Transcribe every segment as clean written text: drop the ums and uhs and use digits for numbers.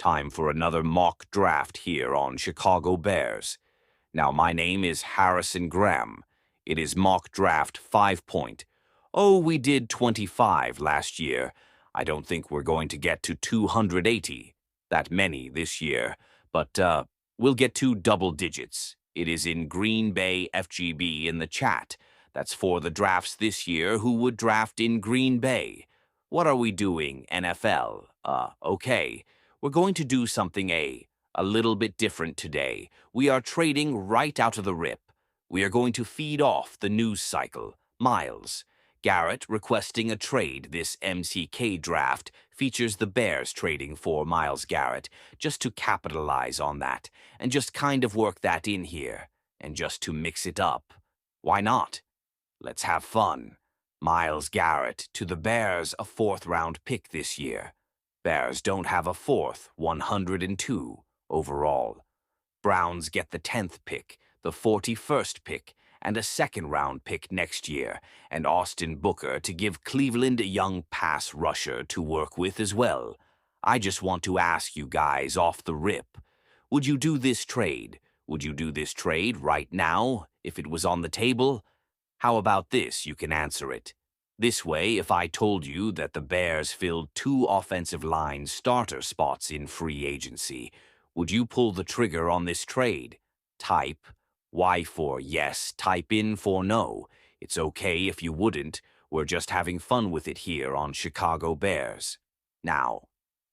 Time for another mock draft here on Chicago Bears. Now, my name is Harrison Graham. It is mock draft 5 point. Oh, we did 25 last year. I don't think we're going to get to 280, that many this year, but we'll get to double digits. It is in Green Bay FGB in the chat. That's for the drafts this year who would draft in Green Bay. What are we doing, NFL? Okay. We're going to do something a little bit different today. We are trading right out of the rip. We are going to feed off the news cycle. Myles Garrett requesting a trade. This MCK draft features the Bears trading for Myles Garrett just to capitalize on that and just kind of work that in here and just to mix it up. Why not? Let's have fun. Myles Garrett to the Bears, a 4th-round pick this year. Bears don't have a 4th, 102 overall. Browns get the 10th pick, the 41st pick, and a 2nd-round pick next year, and Austin Booker to give Cleveland a young pass rusher to work with as well. I just want to ask you guys off the rip, would you do this trade? Would you do this trade right now if it was on the table? How about this? You can answer it. This way, if I told you that the Bears filled 2 offensive line starter spots in free agency, would you pull the trigger on this trade? Type Y for yes, type in for no. It's okay if you wouldn't. We're just having fun with it here on Chicago Bears. Now,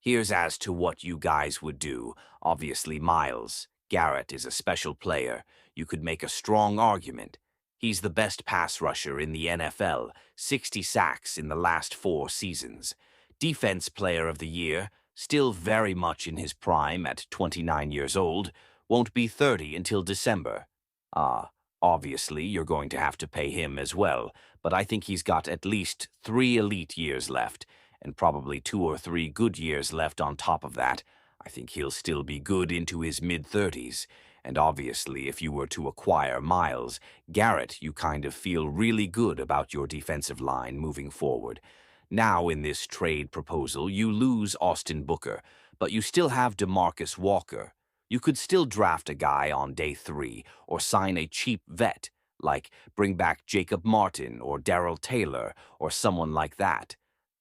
here's as to what you guys would do. Obviously, Myles Garrett is a special player. You could make a strong argument. He's the best pass rusher in the NFL, 60 sacks in the last 4 seasons. Defense Player of the Year, still very much in his prime at 29 years old, won't be 30 until December. Obviously, you're going to have to pay him as well, but I think he's got at least 3 elite years left, and probably 2 or 3 good years left on top of that. I think he'll still be good into his mid-30s. And obviously, if you were to acquire Myles Garrett, you kind of feel really good about your defensive line moving forward. Now, in this trade proposal, you lose Austin Booker, but you still have DeMarcus Walker. You could still draft a guy on day 3 or sign a cheap vet, like bring back Jacob Martin or Darrell Taylor or someone like that.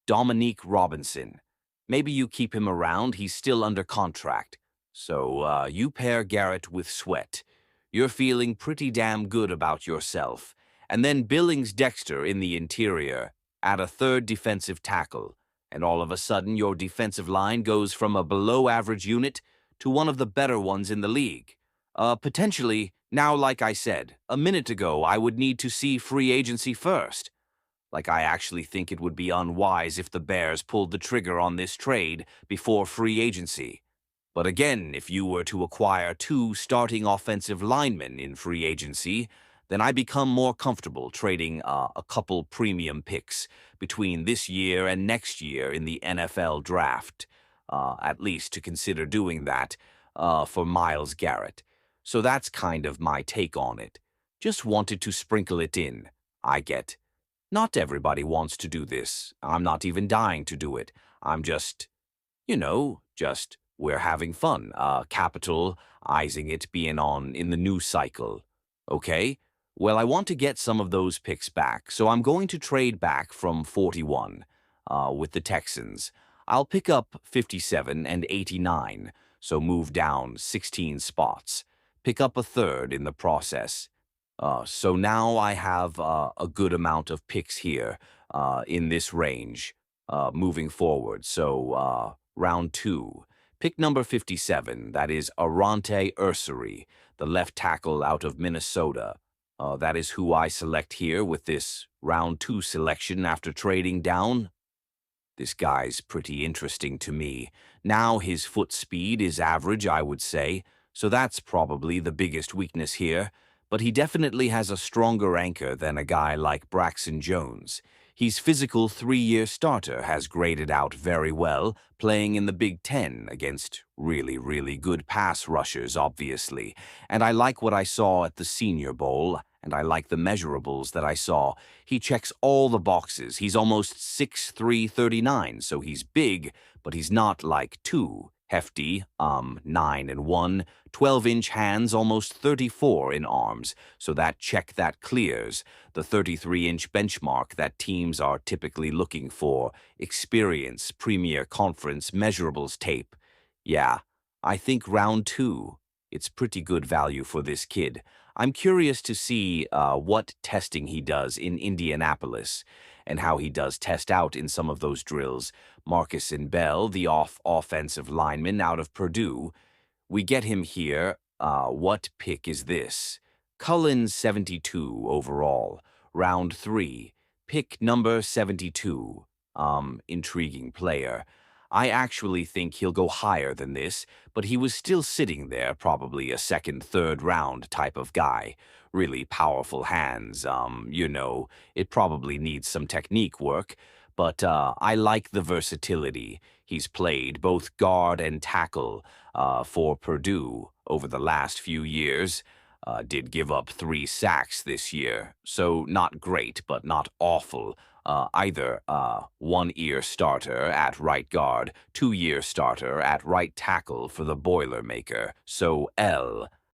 Dominique Robinson. Maybe you keep him around, he's still under contract. So, you pair Garrett with Sweat. You're feeling pretty damn good about yourself. And then Billings Dexter in the interior, add a 3rd defensive tackle, and all of a sudden your defensive line goes from a below-average unit to one of the better ones in the league. Potentially, now like I said, a minute ago I would need to see free agency first. Like I actually think it would be unwise if the Bears pulled the trigger on this trade before free agency. But again, if you were to acquire 2 starting offensive linemen in free agency, then I become more comfortable trading a couple premium picks between this year and next year in the NFL draft, at least to consider doing that for Myles Garrett. So that's kind of my take on it. Just wanted to sprinkle it in. I get. Not everybody wants to do this. I'm not even dying to do it. I'm just, we're having fun, capitalizing it being on in the news cycle. Okay? Well, I want to get some of those picks back, so I'm going to trade back from 41 with the Texans. I'll pick up 57 and 89, so move down 16 spots. Pick up a 3rd in the process. So now I have a good amount of picks here in this range moving forward. So round 2. Pick number 57, that is Aireontae Ersery, the left tackle out of Minnesota. That is who I select here with this round 2 selection after trading down. This guy's pretty interesting to me. Now his foot speed is average, I would say, so that's probably the biggest weakness here. But he definitely has a stronger anchor than a guy like Braxton Jones. He's physical 3-year starter, has graded out very well, playing in the Big Ten against really, really good pass rushers, obviously. And I like what I saw at the Senior Bowl, and I like the measurables that I saw. He checks all the boxes. He's almost 6'3", 39, so he's big, but he's not like 2. Hefty, 9'1", 12-inch hands, almost 34 in arms, so that clears. The 33-inch benchmark that teams are typically looking for. Experience, Premier Conference, measurables tape. Yeah, I think round 2. It's pretty good value for this kid. I'm curious to see what testing he does in Indianapolis and how he does test out in some of those drills. Marcus Bell, the offensive lineman out of Purdue. We get him here. What pick is this? Cullen 72 overall. Round 3. Pick number 72. Intriguing player. I actually think he'll go higher than this, but he was still sitting there, probably a second, third round type of guy. Really powerful hands, it probably needs some technique work, but I like the versatility. He's played both guard and tackle for Purdue over the last few years. Did give up 3 sacks this year, so not great, but not awful. Either 1-year starter at right guard, 2-year starter at right tackle for the Boilermaker. So L,